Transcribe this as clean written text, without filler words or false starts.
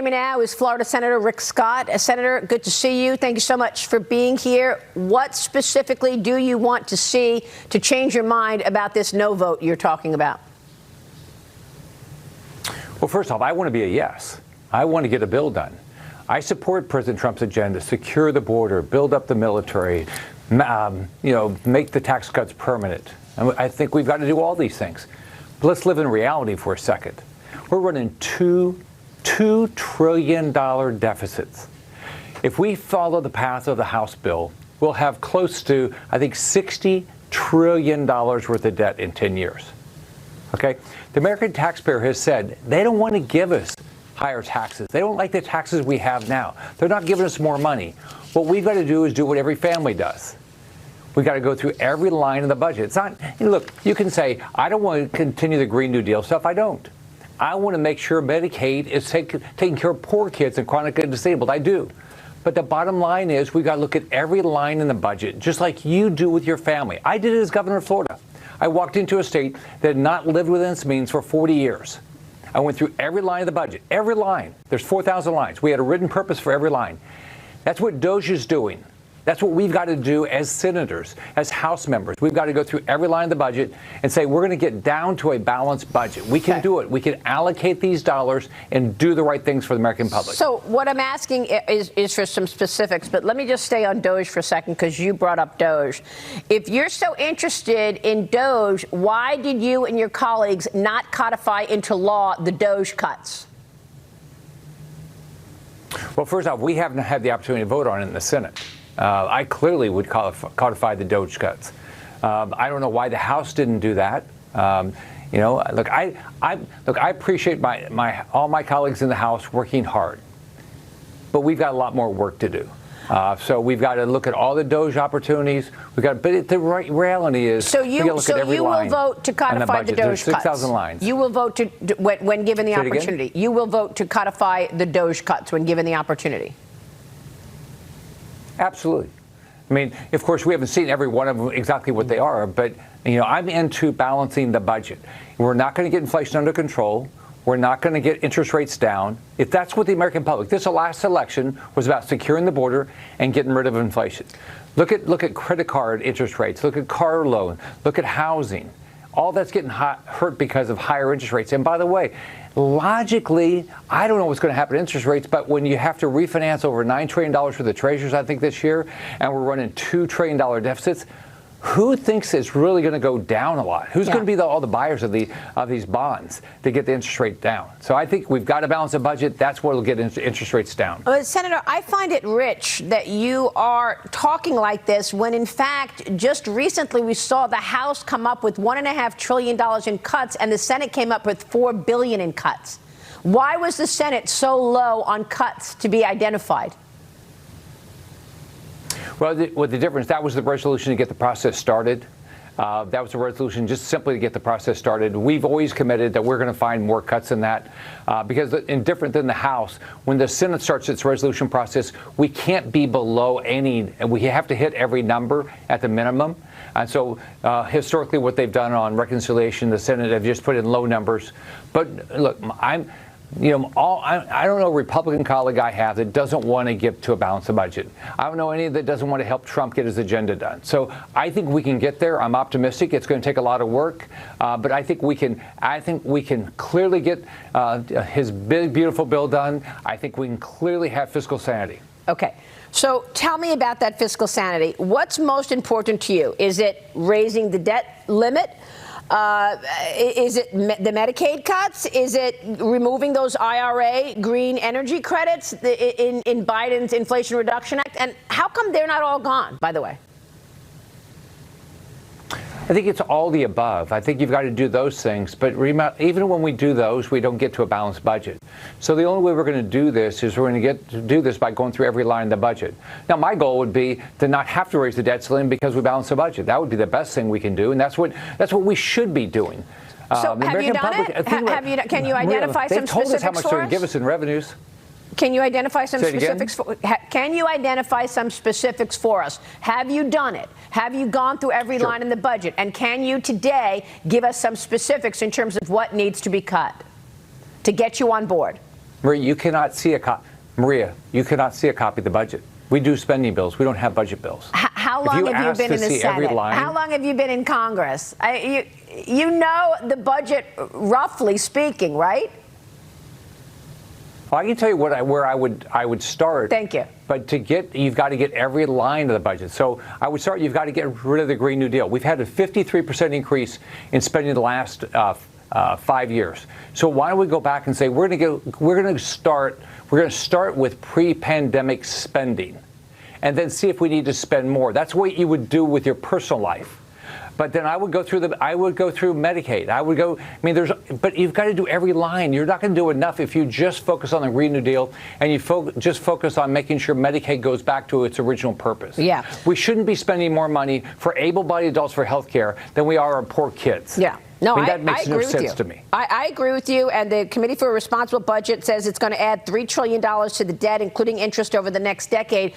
me now is Florida Senator Rick Scott. Senator, good to see you. Thank you so much for being here. What specifically do you want to see to change your mind about this no vote you're talking about? Well, first off, I want to be a yes. I want to get a bill done. I support President Trump's agenda, secure the border, build up the military, make the tax cuts permanent. I think we've got to do all these things. But let's live in reality for a second. We're running $2 trillion deficits. If we follow the path of the House bill, we'll have close to, I think, $60 trillion worth of debt in 10 years. Okay? The American taxpayer has said they don't want to give us higher taxes. They don't like the taxes we have now. They're not giving us more money. What we've got to do is do what every family does. We've got to go through every line in the budget. It's not, look, you can say, I don't want to continue the Green New Deal stuff. I don't. I want to make sure Medicaid is taking care of poor kids and chronically disabled. I do. But the bottom line is we've got to look at every line in the budget, just like you do with your family. I did it as governor of Florida. I walked into a state that had not lived within its means for 40 years. I went through every line of the budget, every line. There's 4,000 lines. We had a written purpose for every line. That's what DOJ is doing. That's what we've got to do as senators, as House members. We've got to go through every line of the budget and say we're going to get down to a balanced budget. We can do it. We can allocate these dollars and do the right things for the American public. So what I'm asking is for some specifics, but let me just stay on DOJ for a second because you brought up DOJ. If you're so interested in DOJ, why did you and your colleagues not codify into law the DOJ cuts? Well, first off, we haven't had the opportunity to vote on it in the Senate. I clearly would codify the DOJ cuts. I don't know why the House didn't do that. Look, I appreciate all my colleagues in the House working hard, but we've got a lot more work to do. So we've got to look at all the DOJ opportunities. But the reality is, we got to look at every line. So you will vote to codify the DOJ There's cuts. 6,000 lines. You will vote to when given the opportunity. You will vote to codify the DOJ cuts when given the opportunity. Absolutely. I mean, of course, we haven't seen every one of them exactly what they are, but, I'm into balancing the budget. We're not going to get inflation under control. We're not going to get interest rates down. If that's what the American public, this last election was about securing the border and getting rid of inflation. Look at credit card interest rates. Look at car loan. Look at housing. All that's getting hurt because of higher interest rates. And by the way, logically, I don't know what's going to happen to interest rates, but when you have to refinance over $9 trillion for the treasuries, I think, this year, and we're running $2 trillion deficits, who thinks it's really going to go down a lot? Who's going to be all the buyers of these bonds to get the interest rate down? So I think we've got to balance the budget. That's what will get interest rates down. Senator, I find it rich that you are talking like this when, in fact, just recently we saw the House come up with $1.5 trillion in cuts and the Senate came up with $4 billion in cuts. Why was the Senate so low on cuts to be identified? Well, the difference, that was the resolution to get the process started. That was a resolution just simply to get the process started. We've always committed that we're going to find more cuts in that because different than the House, when the Senate starts its resolution process, we can't be below any, and we have to hit every number at the minimum. And so historically what they've done on reconciliation, the Senate have just put in low numbers. But look, I don't know a Republican colleague I have that doesn't want to give to a balanced budget. I don't know any that doesn't want to help Trump get his agenda done. So I think we can get there. I'm optimistic. It's going to take a lot of work, but I think we can. I think we can clearly get his big, beautiful bill done. I think we can clearly have fiscal sanity. Okay. So tell me about that fiscal sanity. What's most important to you? Is it raising the debt limit? Is it the Medicaid cuts? Is it removing those IRA green energy credits in Biden's Inflation Reduction Act? And how come they're not all gone, by the way? I think it's all the above. I think you've got to do those things. But even when we do those, we don't get to a balanced budget. So the only way we're going to do this is we're going to get to do this by going through every line in the budget. Now, my goal would be to not have to raise the debt ceiling because we balance the budget. That would be the best thing we can do, and that's what we should be doing. So have you done it? Can you identify some specifics for us? They told us how much they're going to give us in revenues. Can you identify some specifics? Can you identify some specifics for us? Have you done it? Have you gone through every line in the budget? And can you today give us some specifics in terms of what needs to be cut to get you on board? Maria, you cannot see a copy of the budget. We do spending bills. We don't have budget bills. How long have you been in the Senate? How long have you been in Congress? You know the budget, roughly speaking, right? Well, I can tell you where I would start. Thank you. But you've got to get every line of the budget. So I would start. You've got to get rid of the Green New Deal. We've had a 53% increase in spending the last 5 years. So why don't we go back and say we're going to start with pre-pandemic spending, and then see if we need to spend more. That's what you would do with your personal life. But then I would go through Medicaid. But you've got to do every line. You're not going to do enough if you just focus on the Green New Deal and you just focus on making sure Medicaid goes back to its original purpose. Yeah. We shouldn't be spending more money for able-bodied adults for health care than we are on poor kids. Yeah. No, that makes no sense to me. I agree with you. And the Committee for a Responsible Budget says it's going to add $3 trillion to the debt, including interest over the next decade.